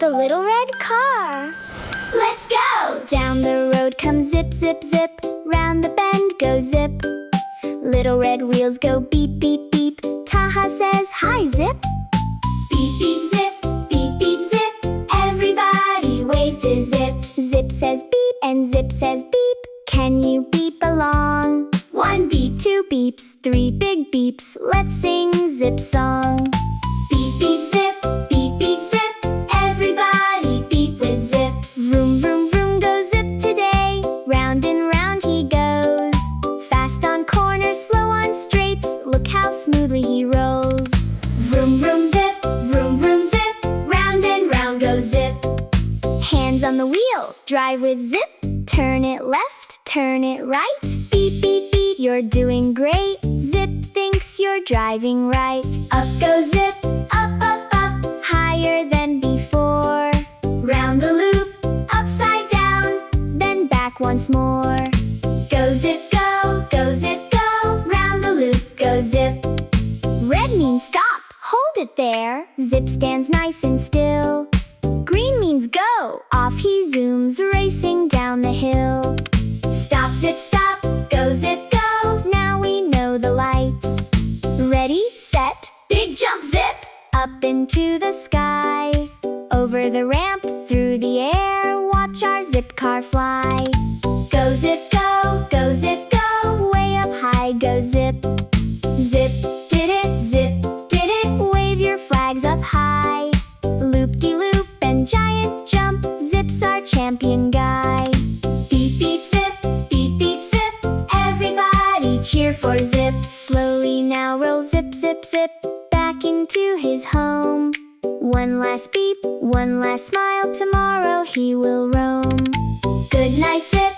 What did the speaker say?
the little red car. Let's go! Down the road comes zip, zip, zip. Round the bend goes zip. Little red wheels go beep, beep, beep. Taha says, hi, Zip. Beep, beep, zip. Beep, beep, zip. Everybody wave to Zip. Zip says beep and Zip says beep. Can you beep along? One beep, two beeps, three big beeps. Let's sing Zip's song. Beep, beep, zip. Beep, beep, zip. Everybody beep with Zip. Vroom, vroom, vroom goes Zip today. Round and round he goes. Fast on corners, slow on straights. Look how smoothly he rolls. Vroom, vroom, zip. Vroom, vroom, zip. Round and round goes Zip. Hands on the wheel, drive with Zip. Turn it left, turn it right. Beep, beep, beep, you're doing great. Zip thinks you're driving right. Up goes Zip, up, up, up. Higher than before. Round the loop, upside down. Then back once more. Go Zip, go, go Zip, go. Round the loop, go Zip. Red means stop, hold it there. Zip stands nice and still. Green means go, off he zooms, racing down the hill. Stop, Zip, stop, go Zip, go. Now we know the lights. Ready, set, big jump Zip. Up into the sky. Over the ramp, through the air. Watch our Zip car fly. Go Zip, go Zip, go. Way up high, go Zip. Zip, did it, Zip, did it. Wave your flags up high. Loop-de-loop and giant jump. Zip's our champion guy. Beep, beep, zip, beep, beep, zip. Everybody cheer for Zip. Slowly now roll Zip, zip, zip. Back into his home. One last beep, one last smile. Tomorrow he will roam. Good night, Zip.